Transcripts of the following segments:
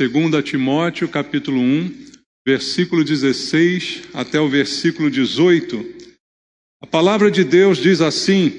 2 Timóteo, capítulo 1, versículo 16 até o versículo 18. A palavra de Deus diz assim: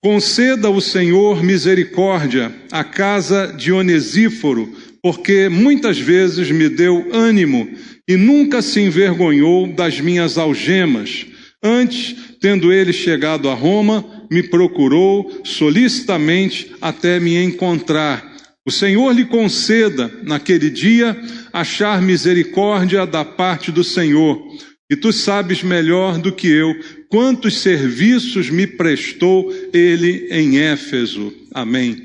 conceda o Senhor misericórdia à casa de Onesíforo, porque muitas vezes me deu ânimo e nunca se envergonhou das minhas algemas. Antes, tendo ele chegado a Roma, me procurou solicitamente até me encontrar. O Senhor lhe conceda, naquele dia, achar misericórdia da parte do Senhor. E tu sabes melhor do que eu quantos serviços me prestou ele em Éfeso. Amém.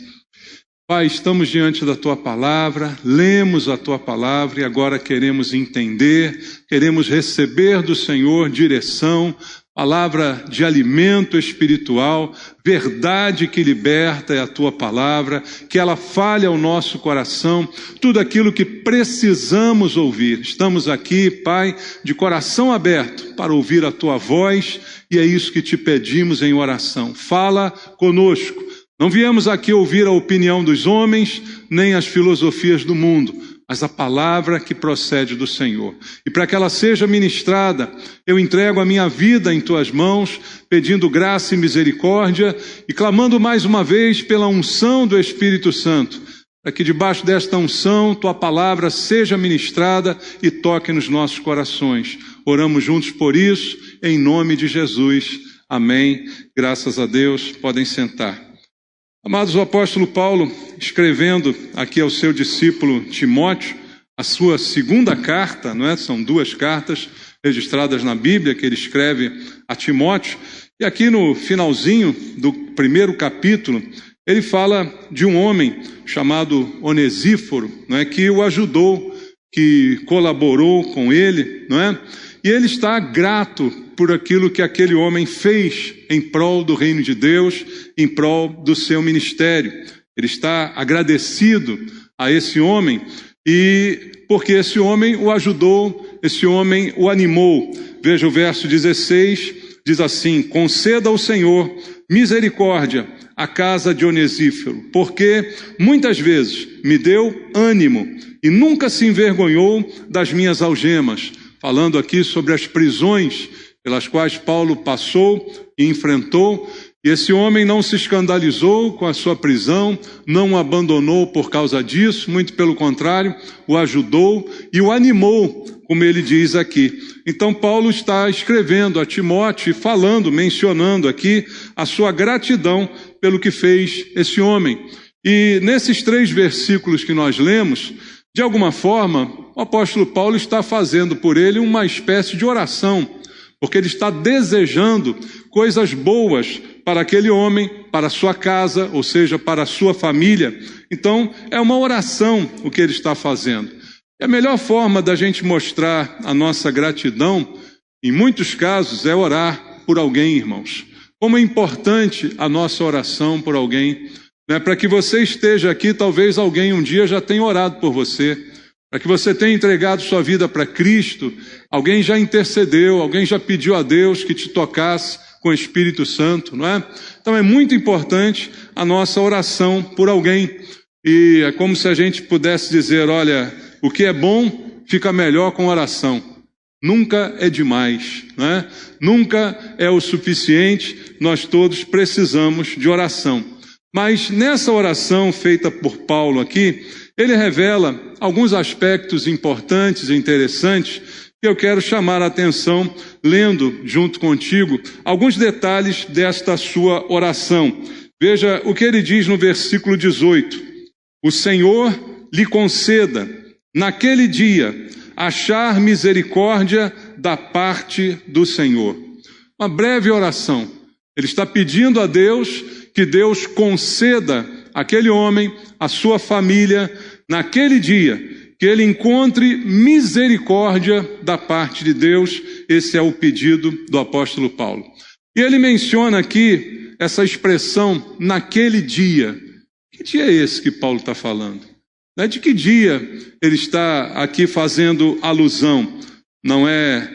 Pai, estamos diante da Tua Palavra, lemos a Tua Palavra e agora queremos entender, queremos receber do Senhor direção, palavra de alimento espiritual, verdade que liberta é a Tua Palavra, que ela fale ao nosso coração, tudo aquilo que precisamos ouvir. Estamos aqui, Pai, de coração aberto para ouvir a Tua voz e é isso que te pedimos em oração. Fala conosco. Não viemos aqui ouvir a opinião dos homens, nem as filosofias do mundo, mas a palavra que procede do Senhor. E para que ela seja ministrada, eu entrego a minha vida em Tuas mãos, pedindo graça e misericórdia e clamando mais uma vez pela unção do Espírito Santo, para que debaixo desta unção Tua palavra seja ministrada e toque nos nossos corações. Oramos juntos por isso, em nome de Jesus. Amém. Graças a Deus. Podem sentar. Amados, o apóstolo Paulo, escrevendo aqui ao seu discípulo Timóteo, a sua segunda carta, não é? São duas cartas registradas na Bíblia que ele escreve a Timóteo, e aqui no finalzinho do primeiro capítulo, ele fala de um homem chamado Onesíforo, não é? Que o ajudou, que colaborou com ele, não é? E ele está grato por aquilo que aquele homem fez em prol do reino de Deus, em prol do seu ministério. Ele está agradecido a esse homem, e porque esse homem o ajudou, esse homem o animou. Veja o verso 16, diz assim: conceda ao Senhor misericórdia à casa de Onesíforo, porque muitas vezes me deu ânimo e nunca se envergonhou das minhas algemas. Falando aqui sobre as prisões pelas quais Paulo passou e enfrentou, e esse homem não se escandalizou com a sua prisão, não o abandonou por causa disso, muito pelo contrário, o ajudou e o animou, como ele diz aqui. Então Paulo está escrevendo a Timóteo e falando, mencionando aqui a sua gratidão pelo que fez esse homem. E nesses 3 versículos que nós lemos, de alguma forma, o apóstolo Paulo está fazendo por ele uma espécie de oração, porque ele está desejando coisas boas para aquele homem, para a sua casa, ou seja, para a sua família. Então, é uma oração o que ele está fazendo. E a melhor forma da gente mostrar a nossa gratidão, em muitos casos, é orar por alguém, irmãos. Como é importante a nossa oração por alguém, né? Para que você esteja aqui, talvez alguém um dia já tenha orado por você. Para que você tenha entregado sua vida para Cristo, alguém já intercedeu, alguém já pediu a Deus que te tocasse com o Espírito Santo, não é? Então é muito importante a nossa oração por alguém. E é como se a gente pudesse dizer, olha, o que é bom fica melhor com oração. Nunca é demais, não é? Nunca é o suficiente, nós todos precisamos de oração. Mas nessa oração feita por Paulo aqui, ele revela alguns aspectos importantes e interessantes que eu quero chamar a atenção, lendo junto contigo alguns detalhes desta sua oração. Veja o que ele diz no versículo 18. O Senhor lhe conceda, naquele dia, achar misericórdia da parte do Senhor. Uma breve oração. Ele está pedindo a Deus que Deus conceda àquele homem, à sua família, naquele dia, que ele encontre misericórdia da parte de Deus. Esse é o pedido do apóstolo Paulo. E ele menciona aqui essa expressão, naquele dia. Que dia é esse que Paulo está falando? De que dia ele está aqui fazendo alusão? Não é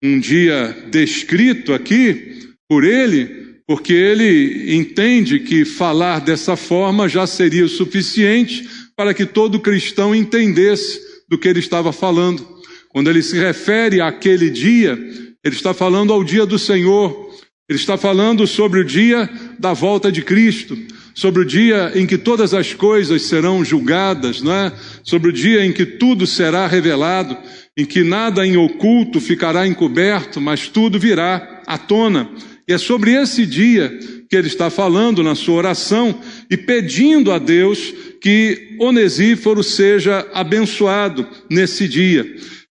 um dia descrito aqui por ele, porque ele entende que falar dessa forma já seria o suficiente para que todo cristão entendesse do que ele estava falando. Quando ele se refere àquele dia, ele está falando ao dia do Senhor. Ele está falando sobre o dia da volta de Cristo, sobre o dia em que todas as coisas serão julgadas, não é? Sobre o dia em que tudo será revelado, em que nada em oculto ficará encoberto, mas tudo virá à tona. E é sobre esse dia que ele está falando na sua oração e pedindo a Deus que Onesíforo seja abençoado nesse dia.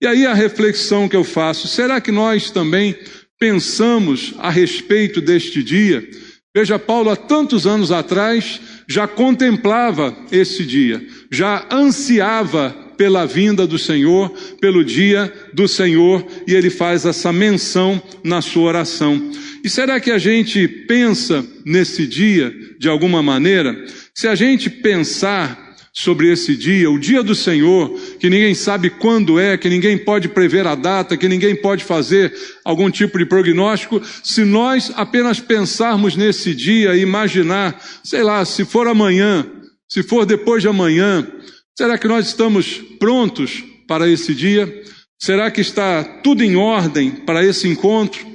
E aí a reflexão que eu faço, será que nós também pensamos a respeito deste dia? Veja, Paulo há tantos anos atrás já contemplava esse dia, já ansiava pela vinda do Senhor, pelo dia do Senhor, e ele faz essa menção na sua oração. E será que a gente pensa nesse dia de alguma maneira? Se a gente pensar sobre esse dia, o dia do Senhor, que ninguém sabe quando é, que ninguém pode prever a data, que ninguém pode fazer algum tipo de prognóstico, se nós apenas pensarmos nesse dia e imaginar, sei lá, se for amanhã, se for depois de amanhã, será que nós estamos prontos para esse dia? Será que está tudo em ordem para esse encontro?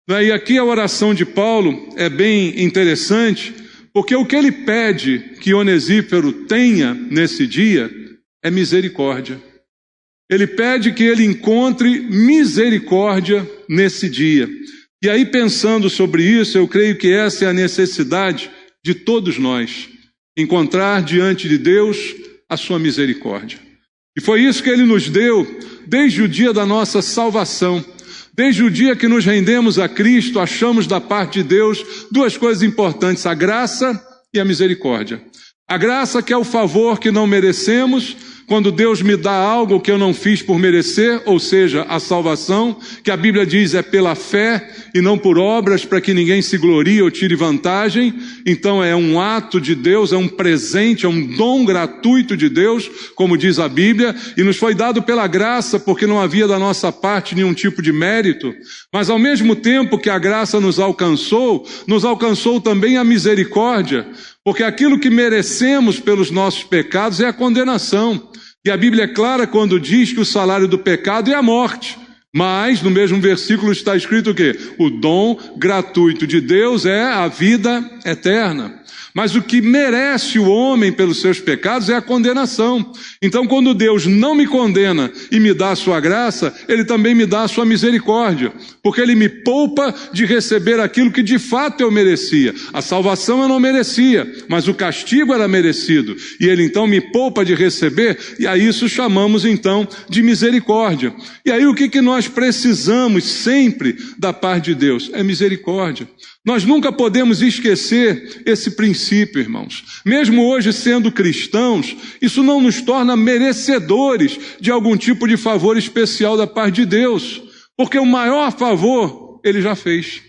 E aqui a oração de Paulo é bem interessante, porque o que ele pede que Onesíforo tenha nesse dia é misericórdia. Ele pede que ele encontre misericórdia nesse dia. E aí, pensando sobre isso, eu creio que essa é a necessidade de todos nós, encontrar diante de Deus a sua misericórdia. E foi isso que ele nos deu desde o dia da nossa salvação. Desde o dia que nos rendemos a Cristo, achamos da parte de Deus duas coisas importantes, a graça e a misericórdia. A graça, que é o favor que não merecemos, quando Deus me dá algo que eu não fiz por merecer, ou seja, a salvação, que a Bíblia diz é pela fé e não por obras, para que ninguém se glorie ou tire vantagem. Então é um ato de Deus, é um presente, é um dom gratuito de Deus, como diz a Bíblia, e nos foi dado pela graça, porque não havia da nossa parte nenhum tipo de mérito. Mas ao mesmo tempo que a graça nos alcançou também a misericórdia, porque aquilo que merecemos pelos nossos pecados é a condenação. E a Bíblia é clara quando diz que o salário do pecado é a morte. Mas, no mesmo versículo está escrito o quê? O dom gratuito de Deus é a vida eterna. Mas o que merece o homem pelos seus pecados é a condenação. Então, quando Deus não me condena e me dá a sua graça, Ele também me dá a sua misericórdia, porque Ele me poupa de receber aquilo que de fato eu merecia. A salvação eu não merecia, mas o castigo era merecido. E Ele então me poupa de receber, e a isso chamamos então de misericórdia. E aí o que nós precisamos sempre da parte de Deus? É misericórdia. Nós nunca podemos esquecer esse princípio, irmãos. Mesmo hoje sendo cristãos, isso não nos torna merecedores de algum tipo de favor especial da parte de Deus, porque o maior favor Ele já fez.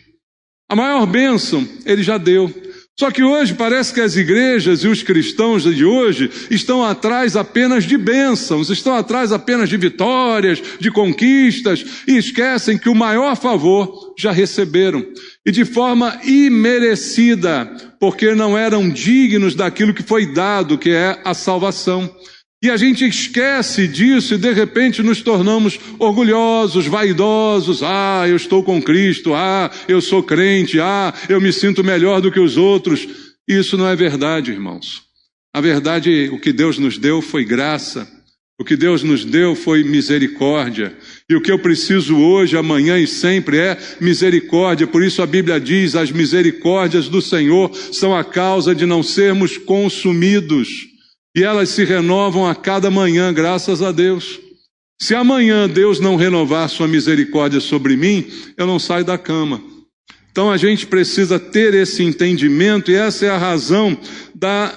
A maior bênção Ele já deu. Só que hoje parece que as igrejas e os cristãos de hoje estão atrás apenas de bênçãos, estão atrás apenas de vitórias, de conquistas, e esquecem que o maior favor já receberam. E de forma imerecida, porque não eram dignos daquilo que foi dado, que é a salvação. E a gente esquece disso e de repente nos tornamos orgulhosos, vaidosos. Ah, eu estou com Cristo. Ah, eu sou crente. Ah, eu me sinto melhor do que os outros. Isso não é verdade, irmãos. A verdade, o que Deus nos deu foi graça. O que Deus nos deu foi misericórdia. E o que eu preciso hoje, amanhã e sempre é misericórdia. Por isso a Bíblia diz, as misericórdias do Senhor são a causa de não sermos consumidos. E elas se renovam a cada manhã, graças a Deus. Se amanhã Deus não renovar sua misericórdia sobre mim, eu não saio da cama. Então a gente precisa ter esse entendimento, e essa é a razão da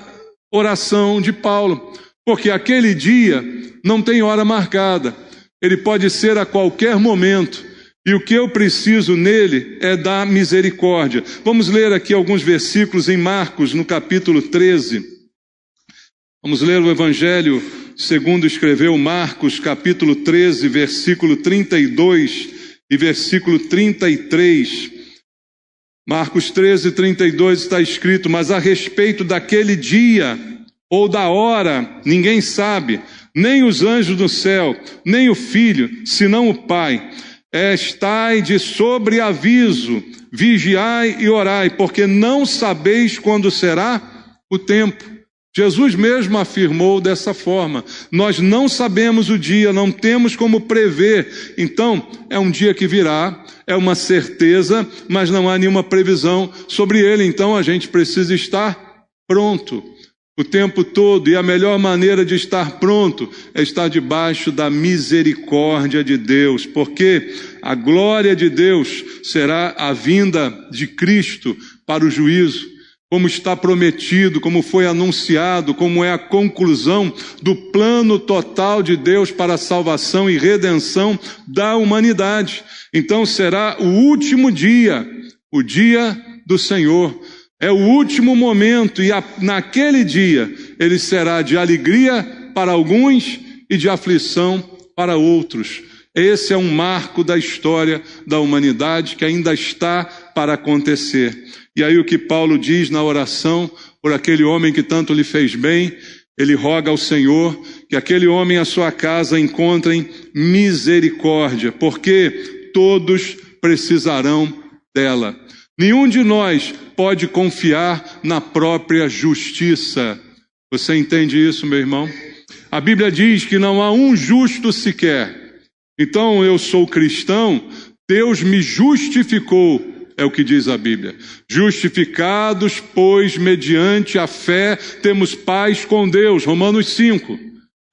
oração de Paulo. Porque aquele dia não tem hora marcada. Ele pode ser a qualquer momento. E o que eu preciso nele é da misericórdia. Vamos ler aqui alguns versículos em Marcos, no capítulo 13. Vamos ler o Evangelho segundo escreveu Marcos, capítulo 13, versículo 32 e versículo 33. Marcos 13, 32 está escrito: mas a respeito daquele dia ou da hora, ninguém sabe, nem os anjos do céu, nem o Filho, senão o Pai. Estai de sobreaviso, vigiai e orai, porque não sabeis quando será o tempo. Jesus mesmo afirmou dessa forma. Nós não sabemos o dia, não temos como prever. Então, é um dia que virá, é uma certeza, mas não há nenhuma previsão sobre ele. Então, a gente precisa estar pronto o tempo todo, e a melhor maneira de estar pronto é estar debaixo da misericórdia de Deus, porque a glória de Deus será a vinda de Cristo para o juízo, como está prometido, como foi anunciado, como é a conclusão do plano total de Deus para a salvação e redenção da humanidade. Então será o último dia, o dia do Senhor. É o último momento, e naquele dia ele será de alegria para alguns e de aflição para outros. Esse é um marco da história da humanidade que ainda está para acontecer. E aí o que Paulo diz na oração por aquele homem que tanto lhe fez bem, ele roga ao Senhor que aquele homem e a sua casa encontrem misericórdia, porque todos precisarão dela. Nenhum de nós pode confiar na própria justiça. Você entende isso, meu irmão? A Bíblia diz que não há um justo sequer. Então eu sou cristão, Deus me justificou, é o que diz a Bíblia. Justificados, pois, mediante a fé, temos paz com Deus. Romanos 5.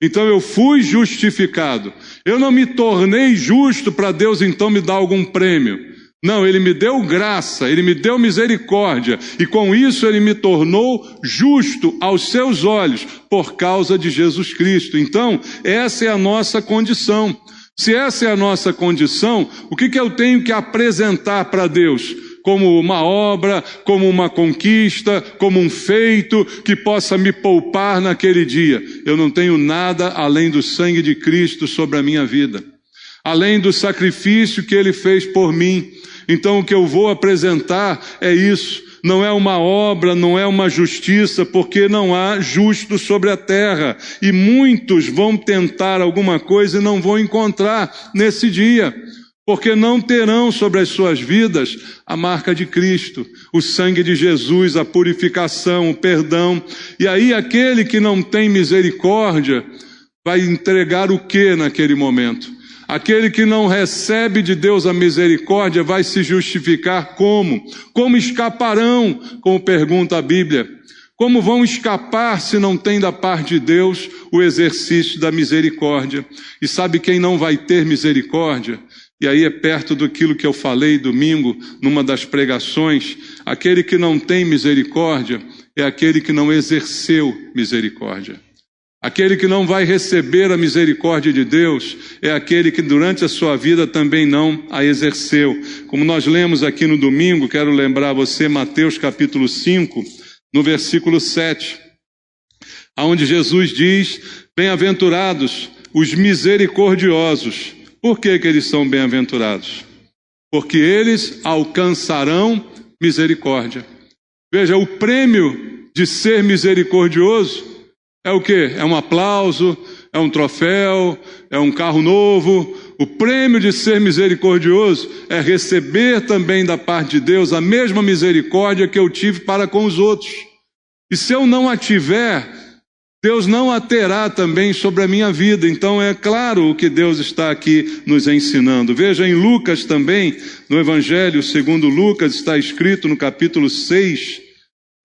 Então eu fui justificado. Eu não me tornei justo para Deus então me dar algum prêmio. Não, ele me deu graça, ele me deu misericórdia, e com isso ele me tornou justo aos seus olhos, por causa de Jesus Cristo. Então, essa é a nossa condição. Se essa é a nossa condição, o que eu tenho que apresentar para Deus? Como uma obra, como uma conquista, como um feito que possa me poupar naquele dia. Eu não tenho nada além do sangue de Cristo sobre a minha vida, além do sacrifício que ele fez por mim. Então o que eu vou apresentar é isso, não é uma obra, não é uma justiça, porque não há justo sobre a terra, e muitos vão tentar alguma coisa e não vão encontrar nesse dia, porque não terão sobre as suas vidas a marca de Cristo, o sangue de Jesus, a purificação, o perdão. E aí aquele que não tem misericórdia vai entregar o que naquele momento? Aquele que não recebe de Deus a misericórdia vai se justificar como? Como escaparão? Como pergunta a Bíblia. Como vão escapar se não tem da parte de Deus o exercício da misericórdia? E sabe quem não vai ter misericórdia? E aí é perto daquilo que eu falei domingo, numa das pregações. Aquele que não tem misericórdia é aquele que não exerceu misericórdia. Aquele que não vai receber a misericórdia de Deus é aquele que durante a sua vida também não a exerceu. Como nós lemos aqui no domingo, quero lembrar você, Mateus capítulo 5, no versículo 7, onde Jesus diz: bem-aventurados os misericordiosos. Por que eles são bem-aventurados? Porque eles alcançarão misericórdia. Veja, o prêmio de ser misericordioso é o quê? É um aplauso, é um troféu, é um carro novo. O prêmio de ser misericordioso é receber também da parte de Deus a mesma misericórdia que eu tive para com os outros. E se eu não a tiver, Deus não a terá também sobre a minha vida. Então é claro o que Deus está aqui nos ensinando. Veja em Lucas também, no Evangelho segundo Lucas, está escrito no capítulo 6,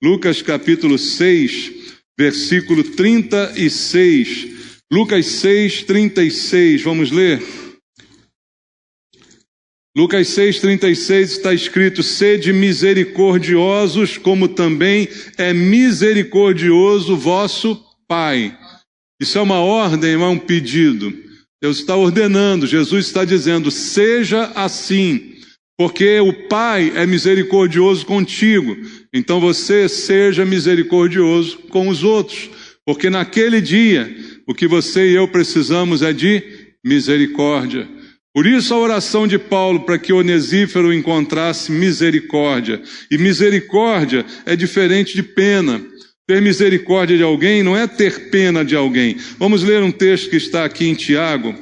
Lucas capítulo 6, versículo 36, Lucas 6, 36, vamos ler? Lucas 6, 36 está escrito: sede misericordiosos, como também é misericordioso vosso Pai. Isso é uma ordem, não é um pedido. Deus está ordenando, Jesus está dizendo: seja assim, porque o Pai é misericordioso contigo. Então você seja misericordioso com os outros, porque naquele dia o que você e eu precisamos é de misericórdia. Por isso a oração de Paulo para que Onesíforo encontrasse misericórdia. E misericórdia é diferente de pena. Ter misericórdia de alguém não é ter pena de alguém. Vamos ler um texto que está aqui em Tiago,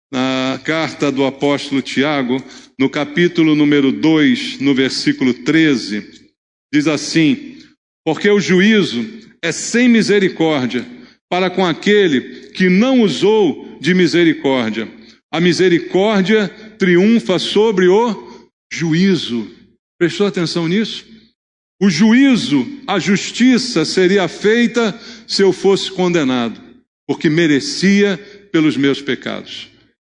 na carta do apóstolo Tiago, no capítulo número 2, no versículo 13. Diz assim: porque o juízo é sem misericórdia para com aquele que não usou de misericórdia. A misericórdia triunfa sobre o juízo. Prestou atenção nisso? O juízo, a justiça seria feita se eu fosse condenado, porque merecia pelos meus pecados.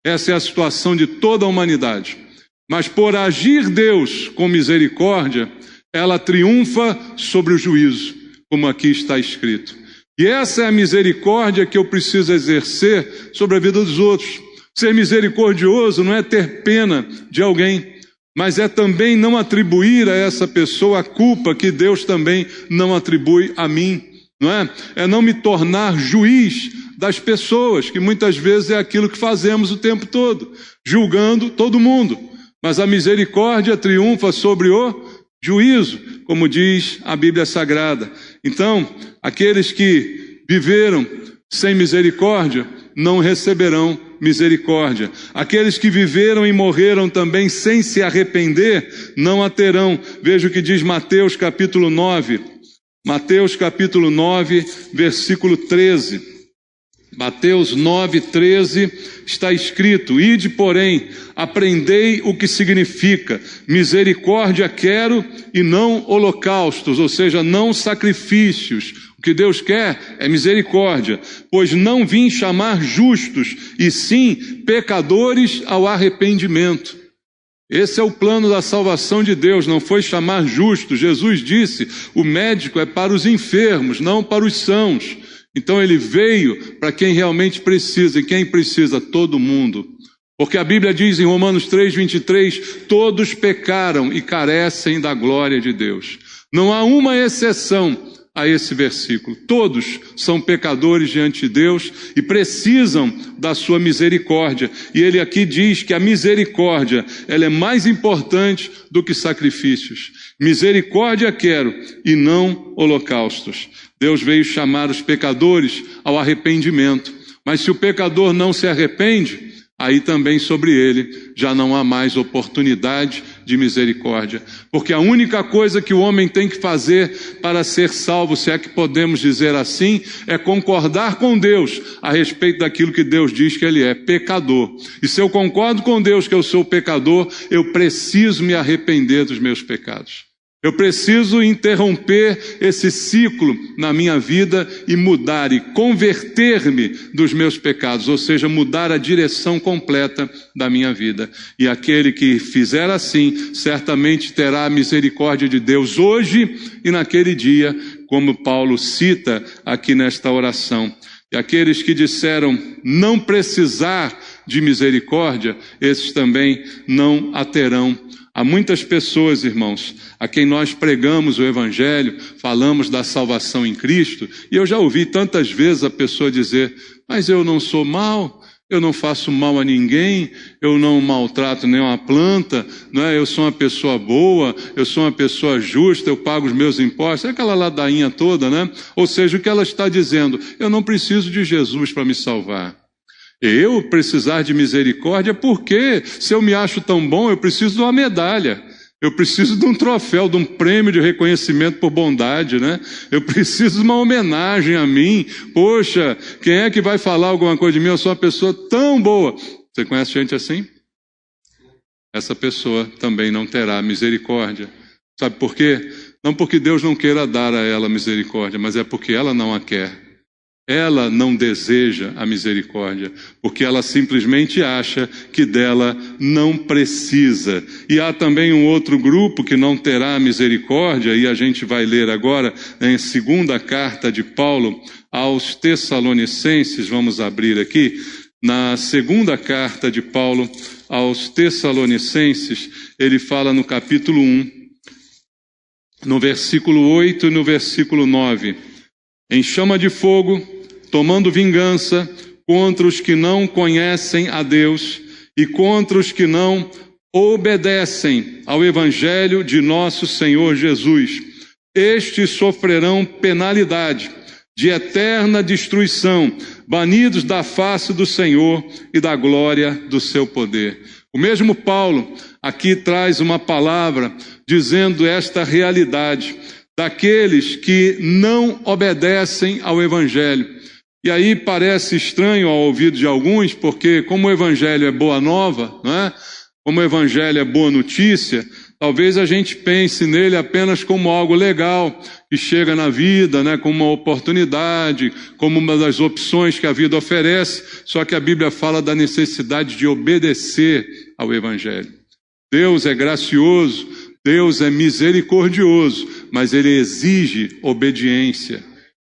Essa é a situação de toda a humanidade. Mas por agir Deus com misericórdia, ela triunfa sobre o juízo, como aqui está escrito. E essa é a misericórdia que eu preciso exercer sobre a vida dos outros. Ser misericordioso não é ter pena de alguém, mas é também não atribuir a essa pessoa a culpa que Deus também não atribui a mim, não é? É não me tornar juiz das pessoas, que muitas vezes é aquilo que fazemos o tempo todo, julgando todo mundo. Mas a misericórdia triunfa sobre o juízo, como diz a Bíblia Sagrada. Então, aqueles que viveram sem misericórdia não receberão misericórdia. Aqueles que viveram e morreram também sem se arrepender não a terão. Veja o que diz Mateus capítulo 9. Mateus capítulo 9, versículo 13. Mateus 9, 13, está escrito: ide, porém, aprendei o que significa misericórdia quero e não holocaustos, ou seja, não sacrifícios. O que Deus quer é misericórdia, pois não vim chamar justos, e sim pecadores ao arrependimento. Esse é o plano da salvação de Deus, não foi chamar justos. Jesus disse: o médico é para os enfermos, não para os sãos. Então ele veio para quem realmente precisa, e quem precisa? Todo mundo. Porque a Bíblia diz em Romanos 3, 23, todos pecaram e carecem da glória de Deus. Não há uma exceção a esse versículo. Todos são pecadores diante de Deus e precisam da sua misericórdia. E ele aqui diz que a misericórdia, ela é mais importante do que sacrifícios. Misericórdia quero e não holocaustos. Deus veio chamar os pecadores ao arrependimento. Mas se o pecador não se arrepende, aí também sobre ele já não há mais oportunidade de misericórdia. Porque a única coisa que o homem tem que fazer para ser salvo, se é que podemos dizer assim, é concordar com Deus a respeito daquilo que Deus diz que ele é, pecador. E se eu concordo com Deus que eu sou pecador, eu preciso me arrepender dos meus pecados. Eu preciso interromper esse ciclo na minha vida e mudar e converter-me dos meus pecados, ou seja, mudar a direção completa da minha vida. E aquele que fizer assim, certamente terá a misericórdia de Deus hoje e naquele dia, como Paulo cita aqui nesta oração. E aqueles que disseram não precisar de misericórdia, esses também não a terão. Há muitas pessoas, irmãos, a quem nós pregamos o Evangelho, falamos da salvação em Cristo, e eu já ouvi tantas vezes a pessoa dizer: mas eu não sou mau, eu não faço mal a ninguém, eu não maltrato nenhuma planta, não é? Eu sou uma pessoa boa, eu sou uma pessoa justa, eu pago os meus impostos, é aquela ladainha toda, né? Ou seja, o que ela está dizendo: eu não preciso de Jesus para me salvar. Eu precisar de misericórdia, porque se eu me acho tão bom, eu preciso de uma medalha, eu preciso de um troféu, de um prêmio de reconhecimento por bondade, né? Eu preciso de uma homenagem a mim. Poxa, quem é que vai falar alguma coisa de mim? Eu sou uma pessoa tão boa. Você conhece gente assim? Essa pessoa também não terá misericórdia. Sabe por quê? Não porque Deus não queira dar a ela misericórdia, mas é porque ela não a quer. Ela não deseja a misericórdia, porque ela simplesmente acha que dela não precisa. E há também um outro grupo que não terá misericórdia, e a gente vai ler agora em segunda carta de Paulo aos Tessalonicenses. Vamos abrir aqui, na segunda carta de Paulo aos Tessalonicenses, ele fala no capítulo 1, no versículo 8 e no versículo 9. Em chama de fogo, tomando vingança contra os que não conhecem a Deus e contra os que não obedecem ao Evangelho de nosso Senhor Jesus, estes sofrerão penalidade de eterna destruição, banidos da face do Senhor e da glória do seu poder. O mesmo Paulo aqui traz uma palavra dizendo esta realidade daqueles que não obedecem ao Evangelho. E aí parece estranho ao ouvido de alguns, porque como o Evangelho é boa nova, né? Como o Evangelho é boa notícia, talvez a gente pense nele apenas como algo legal, que chega na vida, né, como uma oportunidade, como uma das opções que a vida oferece, só que a Bíblia fala da necessidade de obedecer ao Evangelho. Deus é gracioso, Deus é misericordioso, mas Ele exige obediência.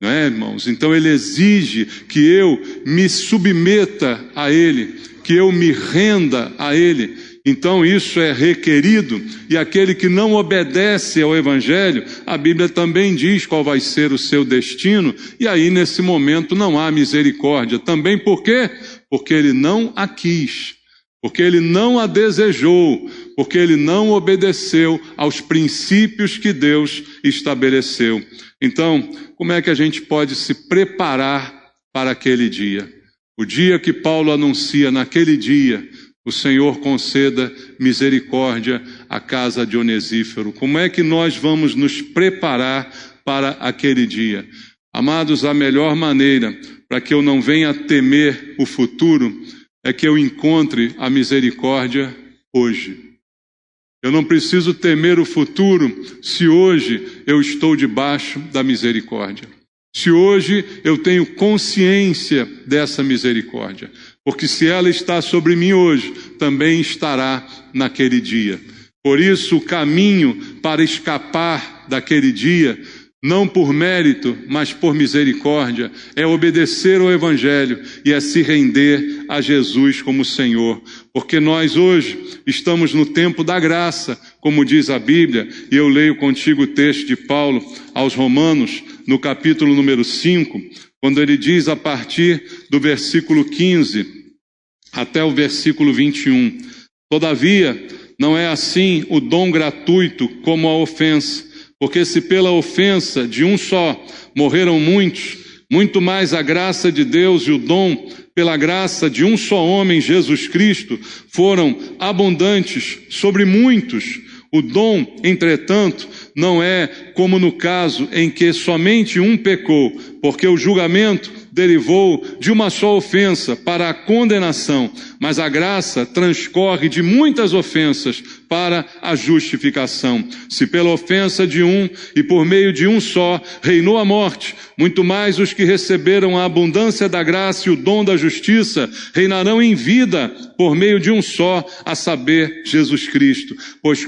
Não é, irmãos? Então Ele exige que eu me submeta a Ele, que eu me renda a Ele. Então isso é requerido, e aquele que não obedece ao Evangelho, a Bíblia também diz qual vai ser o seu destino, e aí nesse momento não há misericórdia. Também por quê? Porque ele não a quis, porque ele não a desejou, porque ele não obedeceu aos princípios que Deus estabeleceu. Então, como é que a gente pode se preparar para aquele dia? O dia que Paulo anuncia, naquele dia, o Senhor conceda misericórdia à casa de Onesíforo. Como é que nós vamos nos preparar para aquele dia? Amados, a melhor maneira para que eu não venha temer o futuro é que eu encontre a misericórdia hoje. Eu não preciso temer o futuro se hoje eu estou debaixo da misericórdia. Se hoje eu tenho consciência dessa misericórdia. Porque se ela está sobre mim hoje, também estará naquele dia. Por isso, o caminho para escapar daquele dia, não por mérito, mas por misericórdia, é obedecer ao Evangelho e é se render a Jesus como Senhor. Porque nós hoje estamos no tempo da graça, como diz a Bíblia, e eu leio contigo o texto de Paulo aos Romanos, no capítulo número 5, quando ele diz a partir do versículo 15 até o versículo 21. Todavia, não é assim o dom gratuito como a ofensa, porque se pela ofensa de um só morreram muitos, muito mais a graça de Deus e o dom pela graça de um só homem, Jesus Cristo, foram abundantes sobre muitos. O dom, entretanto, não é como no caso em que somente um pecou, porque o julgamento derivou de uma só ofensa para a condenação, mas a graça transcorre de muitas ofensas para a justificação. Se pela ofensa de um e por meio de um só reinou a morte, muito mais os que receberam a abundância da graça e o dom da justiça reinarão em vida por meio de um só, a saber, Jesus Cristo. Pois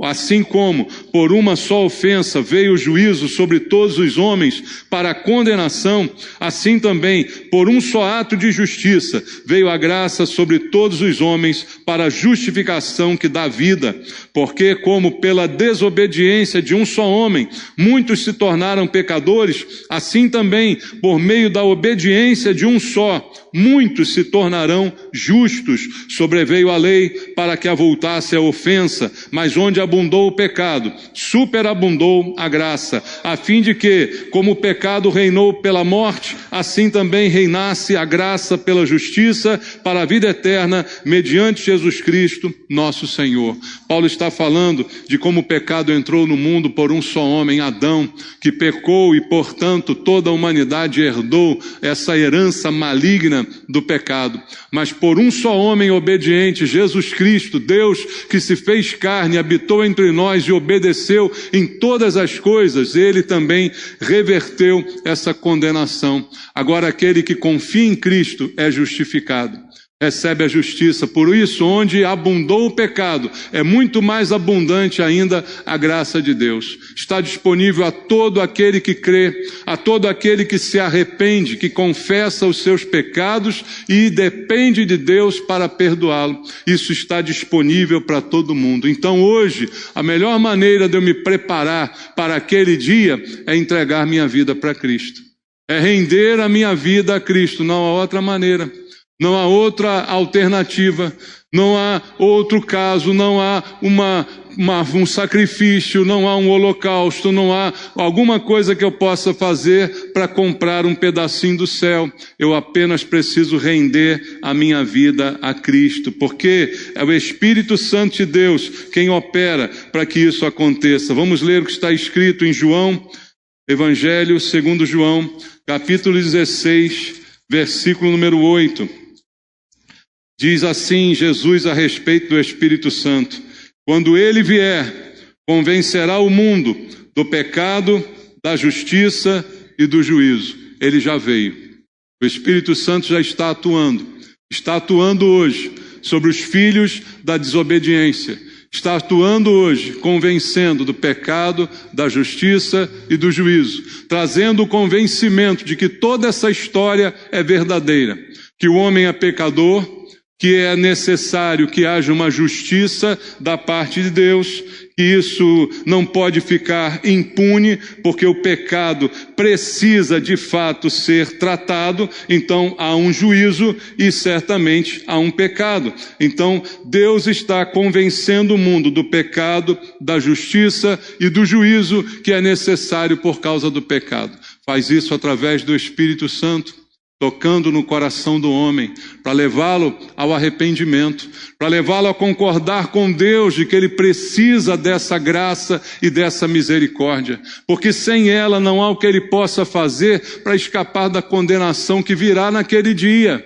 assim como por uma só ofensa veio o juízo sobre todos os homens para a condenação, assim também por um só ato de justiça veio a graça sobre todos os homens para a justificação que dá vida. Porque como pela desobediência de um só homem muitos se tornaram pecadores, assim também por meio da obediência de um só muitos se tornarão justos. Sobreveio a lei para que avultasse a ofensa, mas onde abundou o pecado, superabundou a graça, a fim de que, como o pecado reinou pela morte, assim também reinasse a graça pela justiça para a vida eterna, mediante Jesus Cristo, nosso Senhor. Paulo está falando de como o pecado entrou no mundo por um só homem, Adão, que pecou e, portanto, toda a humanidade herdou essa herança maligna do pecado. Mas por um só homem obediente, Jesus Cristo, Deus que se fez carne, habitou entre nós e obedeceu em todas as coisas, ele também reverteu essa condenação. Agora aquele que confia em Cristo é justificado, recebe a justiça. Por isso, onde abundou o pecado, é muito mais abundante ainda a graça de Deus. Está disponível a todo aquele que crê, a todo aquele que se arrepende, que confessa os seus pecados e depende de Deus para perdoá-lo. Isso está disponível para todo mundo. Então hoje, a melhor maneira de eu me preparar para aquele dia é entregar minha vida para Cristo. É render a minha vida a Cristo, não há outra maneira. Não há outra alternativa, Não há outro caso, não há um sacrifício, não há um holocausto, não há alguma coisa que eu possa fazer para comprar um pedacinho do céu. Eu apenas preciso render a minha vida a Cristo, porque é o Espírito Santo de Deus quem opera para que isso aconteça. Vamos ler o que está escrito em João, Evangelho segundo João, capítulo 16, versículo número 8. Diz assim Jesus a respeito do Espírito Santo: quando ele vier, convencerá o mundo do pecado, da justiça e do juízo. Ele já veio. O Espírito Santo já está atuando hoje sobre os filhos da desobediência. Está atuando hoje, convencendo do pecado, da justiça e do juízo, trazendo o convencimento de que toda essa história é verdadeira, que o homem é pecador, que é necessário que haja uma justiça da parte de Deus, que isso não pode ficar impune, porque o pecado precisa de fato ser tratado, então há um juízo e certamente há um pecado. Então Deus está convencendo o mundo do pecado, da justiça e do juízo que é necessário por causa do pecado. Faz isso através do Espírito Santo, tocando no coração do homem, para levá-lo ao arrependimento, para levá-lo a concordar com Deus de que ele precisa dessa graça e dessa misericórdia, porque sem ela não há o que ele possa fazer para escapar da condenação que virá naquele dia.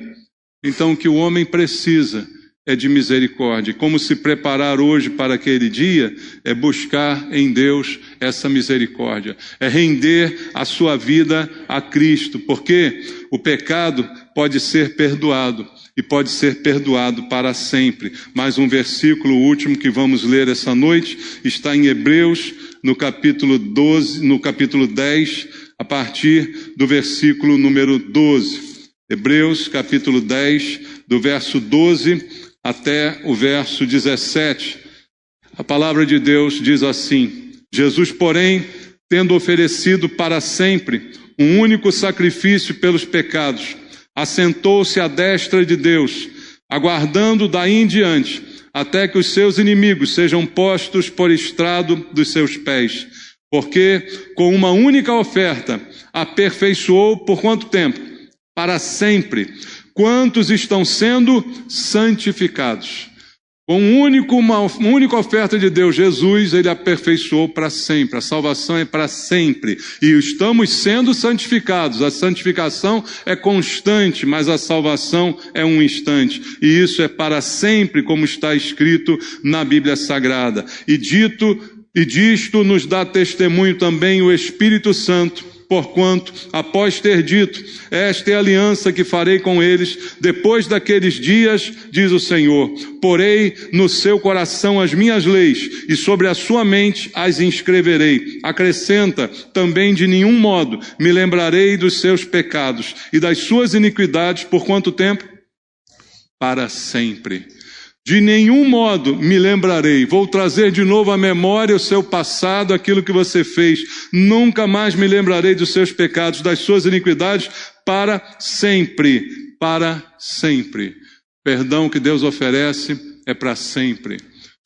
Então o que o homem precisa é de misericórdia. Como se preparar hoje para aquele dia é buscar em Deus essa misericórdia, é render a sua vida a Cristo, porque o pecado pode ser perdoado e pode ser perdoado para sempre. Mais um versículo último que vamos ler essa noite está em Hebreus, no capítulo 10, a partir do versículo número 12. Hebreus, capítulo 10, do verso 12 até o verso 17. A palavra de Deus diz assim: Jesus, porém, tendo oferecido para sempre um único sacrifício pelos pecados, assentou-se à destra de Deus, aguardando daí em diante, até que os seus inimigos sejam postos por estrado dos seus pés. Porque com uma única oferta aperfeiçoou por quanto tempo? Para sempre. Quantos estão sendo santificados? Com uma única oferta de Deus, Jesus, ele aperfeiçoou para sempre. A salvação é para sempre. E estamos sendo santificados. A santificação é constante, mas a salvação é um instante. E isso é para sempre, como está escrito na Bíblia Sagrada. E disto nos dá testemunho também o Espírito Santo, porquanto, após ter dito, esta é a aliança que farei com eles, depois daqueles dias, diz o Senhor, porei no seu coração as minhas leis, e sobre a sua mente as inscreverei. Acrescenta, também de nenhum modo me lembrarei dos seus pecados, e das suas iniquidades, por quanto tempo? Para sempre. De nenhum modo me lembrarei. Vou trazer de novo à memória o seu passado, aquilo que você fez. Nunca mais me lembrarei dos seus pecados, das suas iniquidades, para sempre. Para sempre. Perdão que Deus oferece é para sempre.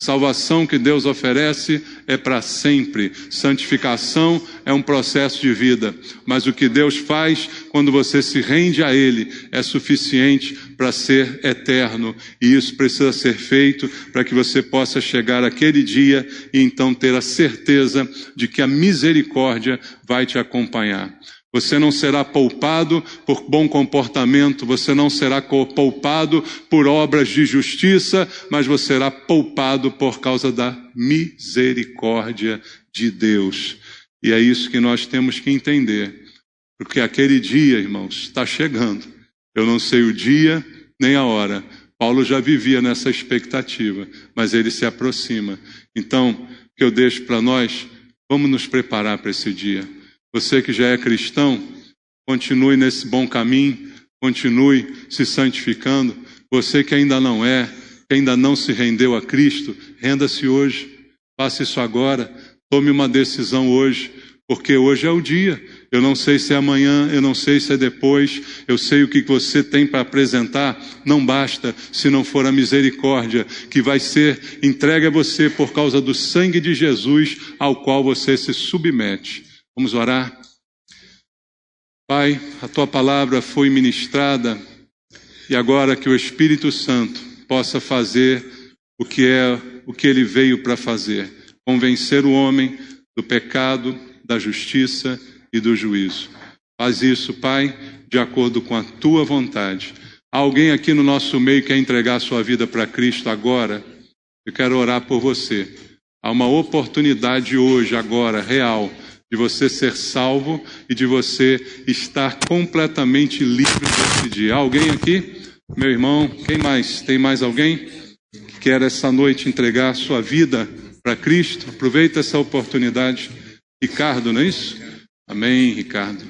Salvação que Deus oferece é para sempre. Santificação é um processo de vida. Mas o que Deus faz quando você se rende a Ele é suficiente para ser eterno. E isso precisa ser feito para que você possa chegar àquele dia e então ter a certeza de que a misericórdia vai te acompanhar. Você não será poupado por bom comportamento, você não será poupado por obras de justiça, mas você será poupado por causa da misericórdia de Deus. E é isso que nós temos que entender, porque aquele dia, irmãos, está chegando. Eu não sei o dia nem a hora. Paulo já vivia nessa expectativa, mas ele se aproxima. Então, o que eu deixo para nós, vamos nos preparar para esse dia. Você que já é cristão, continue nesse bom caminho, continue se santificando. Você que ainda não é, que ainda não se rendeu a Cristo, renda-se hoje, faça isso agora, tome uma decisão hoje, porque hoje é o dia. Eu não sei se é amanhã, eu não sei se é depois, eu sei o que você tem para apresentar, não basta se não for a misericórdia que vai ser entregue a você por causa do sangue de Jesus ao qual você se submete. Vamos orar? Pai, a Tua palavra foi ministrada e agora que o Espírito Santo possa fazer o que Ele veio para fazer, convencer o homem do pecado, da justiça e do juízo. Faz isso, Pai, de acordo com a Tua vontade. Há alguém aqui no nosso meio que quer entregar a sua vida para Cristo agora? Eu quero orar por você. Há uma oportunidade hoje, agora, real, de você ser salvo e de você estar completamente livre desse dia. Há alguém aqui? Meu irmão, quem mais? Tem mais alguém que quer essa noite entregar a sua vida para Cristo? Aproveita essa oportunidade. Ricardo, não é isso? Amém, Ricardo.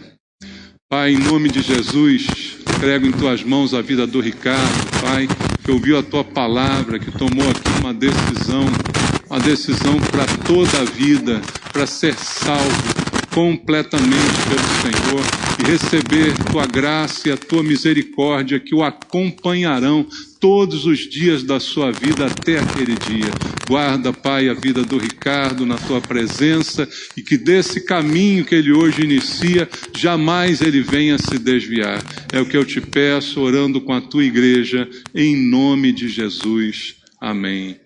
Pai, em nome de Jesus, entrego em Tuas mãos a vida do Ricardo, Pai, que ouviu a Tua palavra, que tomou aqui uma decisão para toda a vida, para ser salvo completamente pelo Senhor e receber Tua graça e a Tua misericórdia que o acompanharão todos os dias da sua vida até aquele dia. Guarda, Pai, a vida do Ricardo na Tua presença e que desse caminho que ele hoje inicia, jamais ele venha se desviar. É o que eu te peço, orando com a Tua igreja, em nome de Jesus. Amém.